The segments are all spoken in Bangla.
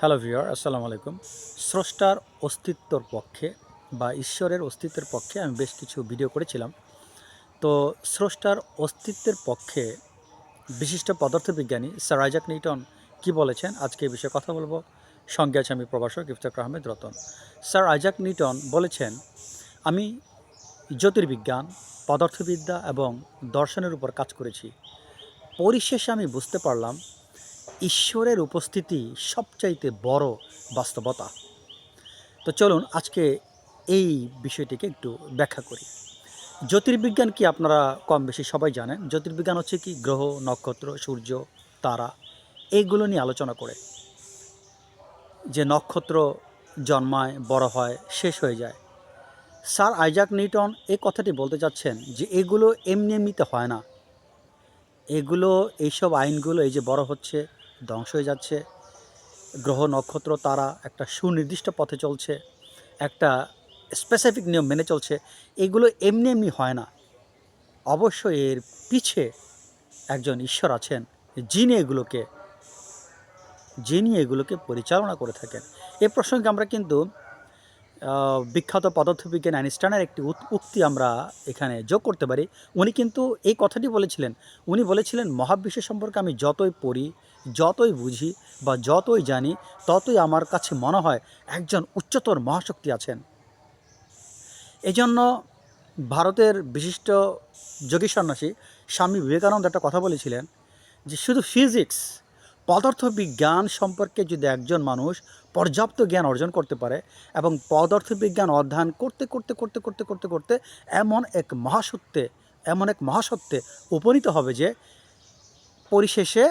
হ্যালো ভিউয়ার, আসসালামু আলাইকুম। স্রষ্টার অস্তিত্বর পক্ষে বা ঈশ্বরের অস্তিত্বের পক্ষে আমি বেশ কিছু ভিডিও করেছিলাম। তো স্রষ্টার অস্তিত্বের পক্ষে বিশিষ্ট পদার্থবিজ্ঞানী স্যার আইজাক নিউটন কি বলেছেন, আজকে এই বিষয়ে কথা বলবো। সঙ্গে আছে আমি প্রভাষক Iftekhar Ahmed Ratan. Sir Isaac Newton বলেছেন, আমি জ্যোতির্বিজ্ঞান, পদার্থবিদ্যা এবং দর্শনের উপর কাজ করেছি। পরিশেষে আমি বুঝতে পারলাম ঈশ্বরের উপস্থিতি সবচাইতে বড় বাস্তবতা। তো চলুন আজকে এই বিষয়টিকে একটু ব্যাখ্যা করি। জ্যোতির্বিজ্ঞান কি আপনারা কম বেশি সবাই জানেন। জ্যোতির্বিজ্ঞান হচ্ছে কি গ্রহ, নক্ষত্র, সূর্য, তারা এইগুলো নিয়ে আলোচনা করে, যে নক্ষত্র জন্মায়, বড় হয়, শেষ হয়ে যায়। স্যার আইজাক নিউটন এই কথাটি বলতে চাচ্ছেন যে এগুলো এমনি এমনিতে হয় না। এগুলো, এইসব আইনগুলো, এই যে বড় হচ্ছে, ধ্বংস হয়ে যাচ্ছে, গ্রহ, নক্ষত্র, তারা একটা সুনির্দিষ্ট পথে চলছে, একটা স্পেসিফিক নিয়ম মেনে চলছে, এগুলো এমনি এমনি হয় না। অবশ্যই এর পিছে একজন ঈশ্বর আছেন, যিনি এগুলোকে পরিচালনা করে থাকেন। এ প্রসঙ্গে আমরা কিন্তু বিখ্যাত পদার্থবিজ্ঞানী আইনস্টাইনের একটি উক্তি আমরা এখানে যোগ করতে পারি। উনি কিন্তু এই কথাটি বলেছিলেন। উনি বলেছিলেন, মহাবিশ্ব সম্পর্কে আমি যতই পড়ি, যতই বুঝি বা যতই জানি, ততই আমার কাছে মনে হয় একজন উচ্চতর মহাশক্তি আছেন। এজন্য ভারতের বিশিষ্ট যোগী সন্ন্যাসী স্বামী বিবেকানন্দ একটা কথা বলেছিলেন, যে শুধু ফিজিক্স, পদার্থবিজ্ঞান সম্পর্কে যদি একজন মানুষ পর্যাপ্ত জ্ঞান অর্জন করতে পারে এবং পদার্থবিজ্ঞান অধ্যয়ন করতে করতে করতে করতে করতে করতে এমন এক মহাসত্যে উপনীত হবে যে পরিশেষে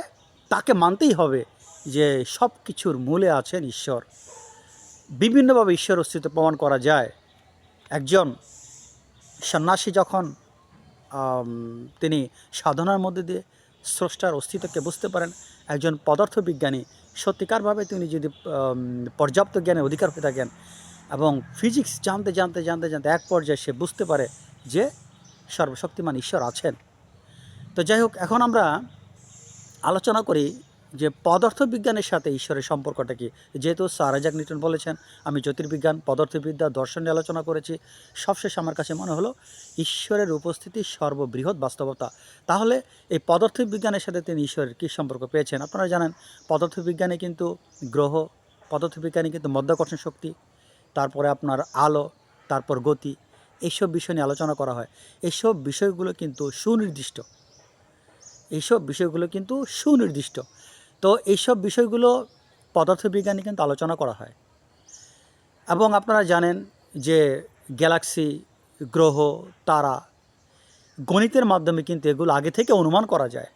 তাকে মানতেই হবে যে সব কিছুর মূলে আছেন ঈশ্বর। বিভিন্নভাবে ঈশ্বর অস্তিত্ব প্রমাণ করা যায়। একজন সন্ন্যাসী যখন তিনি সাধনার মধ্যে দিয়ে স্রষ্টার অস্তিত্বকে বুঝতে পারেন, একজন পদার্থবিজ্ঞানী সত্যিকারভাবে তিনি যদি পর্যাপ্ত জ্ঞানের অধিকার হয়ে থাকেন এবং ফিজিক্স জানতে জানতে জানতে জানতে এক পর্যায়ে সে বুঝতে পারে যে সর্বশক্তিমান ঈশ্বর আছেন। তো যাই হোক, এখন আমরা আলোচনা করি যে পদার্থবিজ্ঞানের সাথে ঈশ্বরের সম্পর্কটা কী। যেহেতু স্যার আইজাক নিউটন বলেছেন, আমি জ্যোতির্বিজ্ঞান, পদার্থবিদ্যা, দর্শন নিয়ে আলোচনা করেছি, সবশেষ আমার কাছে মনে হলো ঈশ্বরের উপস্থিতি সর্ববৃহৎ বাস্তবতা। তাহলে এই পদার্থবিজ্ঞানের সাথে তিনি ঈশ্বরের কী সম্পর্ক পেয়েছেন? আপনারা জানেন, পদার্থবিজ্ঞানে কিন্তু গ্রহ, পদার্থবিজ্ঞানে কিন্তু মধ্যাকর্ষণ শক্তি, তারপরে আপনার আলো, তারপর গতি, এইসব বিষয় নিয়ে আলোচনা করা হয়। এইসব বিষয়গুলো কিন্তু সুনির্দিষ্ট। তো এইসব বিষয়গুলো পদার্থবিজ্ঞানে কিন্তু আলোচনা করা হয়। এবং আপনারা জানেন যে গ্যালাক্সি, গ্রহ, তারা, গণিতের মাধ্যমে কিন্তু এগুলো আগে থেকে অনুমান করা যায়।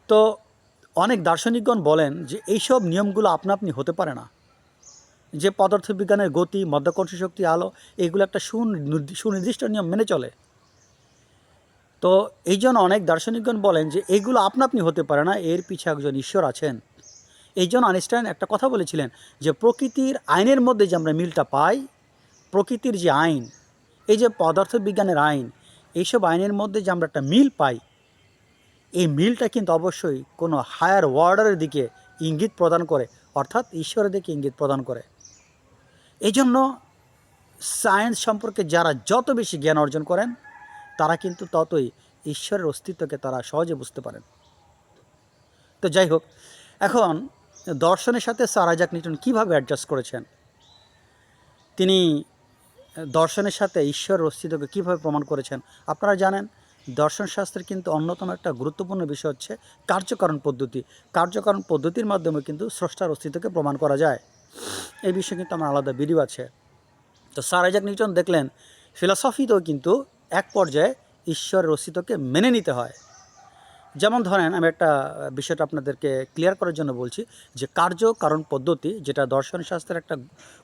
তো অনেক দার্শনিকগণ বলেন যে এইসব নিয়মগুলো আপনা আপনি হতে পারে না, যে পদার্থবিজ্ঞানের গতি, মধ্যাকর্ষণ শক্তি, আলো, এগুলো একটা সুনির্দিষ্ট নিয়ম মেনে চলে। তো এই জন্য অনেক দার্শনিকগণ বলেন যে এগুলো আপনা আপনি হতে পারে না, এর পিছে একজন ঈশ্বর আছেন। এই জন্য আইনস্টাইন একটা কথা বলেছিলেন যে প্রকৃতির আইনের মধ্যে যে আমরা মিলটা পাই, প্রকৃতির যে আইন, এই যে পদার্থবিজ্ঞানের আইন, এইসব আইনের মধ্যে যে আমরা একটা মিল পাই, এই মিলটা কিন্তু অবশ্যই কোনো হায়ার ওয়ার্ডারের দিকে ইঙ্গিত প্রদান করে, অর্থাৎ ঈশ্বরের দিকে ইঙ্গিত প্রদান করে। এই জন্য সায়েন্স সম্পর্কে যারা যত বেশি জ্ঞান অর্জন করেন, তারা কিন্তু ততই ঈশ্বরের অস্তিত্বকে তারা সহজে বুঝতে পারেন। তো যাই হোক, এখন দর্শনের সাথে স্যার আইজাক নিউটন কীভাবে অ্যাডজাস্ট করেছেন, তিনি দর্শনের সাথে ঈশ্বরের অস্তিত্বকে কীভাবে প্রমাণ করেছেন? আপনারা জানেন, দর্শনশাস্ত্রের কিন্তু অন্যতম একটা গুরুত্বপূর্ণ বিষয় হচ্ছে কার্যকারণ পদ্ধতি। কার্যকারণ পদ্ধতির মাধ্যমে কিন্তু স্রষ্টার অস্তিত্বকে প্রমাণ করা যায়। এই বিষয়ে কিন্তু আমার আলাদা ভিডিও আছে। তো স্যার আইজাক নিউটন দেখলেন ফিলসফিতেও কিন্তু এক পর্যায়ে ঈশ্বরের অস্তিত্বকে মেনে নিতে হয়। যেমন ধরেন, আমি একটা বিষয়টা আপনাদেরকে ক্লিয়ার করার জন্য বলছি, যে কার্যকারণ পদ্ধতি, যেটা দর্শনশাস্ত্রের একটা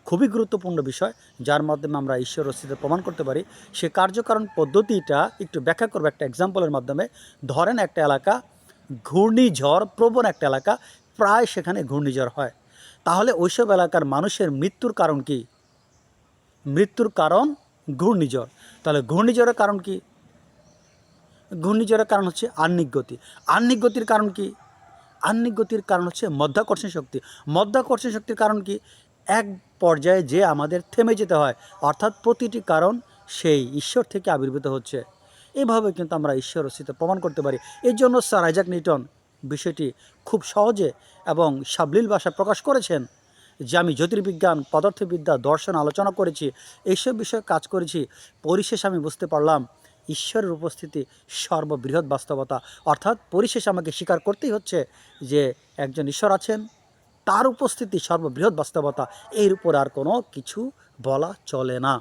খুবই গুরুত্বপূর্ণ বিষয়, যার মাধ্যমে আমরা ঈশ্বর অস্তিত্ব প্রমাণ করতে পারি। সে কার্যকারণ পদ্ধতিটা একটু ব্যাখ্যা করবো একটা এক্সাম্পলের মাধ্যমে। ধরেন একটা এলাকা ঘূর্ণিঝড় প্রবণ একটা এলাকা, প্রায় সেখানে ঘূর্ণিঝড় হয়। তাহলে ওইসব এলাকার মানুষের মৃত্যুর কারণ কি? মৃত্যুর কারণ ঘূর্ণিঝড়। তাহলে ঘূর্ণিঝড়ের কারণ কি? ঘূর্ণিঝড়ের কারণ হচ্ছে আহ্নিক গতি। আহ্নিক গতির কারণ কি? আহ্নিক গতির কারণ হচ্ছে মধ্যাকর্ষণ শক্তি। মধ্যাকর্ষণ শক্তির কারণ কি? এক পর্যায়ে যে আমাদের থেমে যেতে হয়, অর্থাৎ প্রতিটি কারণ সেই ঈশ্বর থেকে আবির্ভূত হচ্ছে। এভাবে কিন্তু আমরা ঈশ্বর অস্তিত্ব প্রমাণ করতে পারি। এর জন্য স্যার আইজাক নিউটন বিষয়টি খুব সহজে এবং সাবলীল ভাষায় প্রকাশ করেছেন যে আমি জ্যোতির্বিজ্ঞান, পদার্থবিদ্যা, দর্শন আলোচনা করেছি, এইসব বিষয়ে কাজ করেছি, পরিশেষে আমি বুঝতে পারলাম ঈশ্বরের উপস্থিতি সর্ববৃহৎ বাস্তবতা। অর্থাৎ পরিশেষে আমাকে স্বীকার করতেই হচ্ছে যে একজন ঈশ্বর আছেন, তার উপস্থিতি সর্ববৃহৎ বাস্তবতা, এর উপর আর কোনো কিছু বলা চলে না।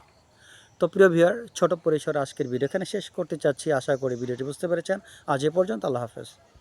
তো প্রিয় ভিউয়ার, ছোট পরিসরে আজকের ভিডিও এখানে শেষ করতে চাচ্ছি। আশা করি ভিডিওটি বুঝতে পেরেছেন। আজ এ পর্যন্ত, আল্লাহ হাফেজ।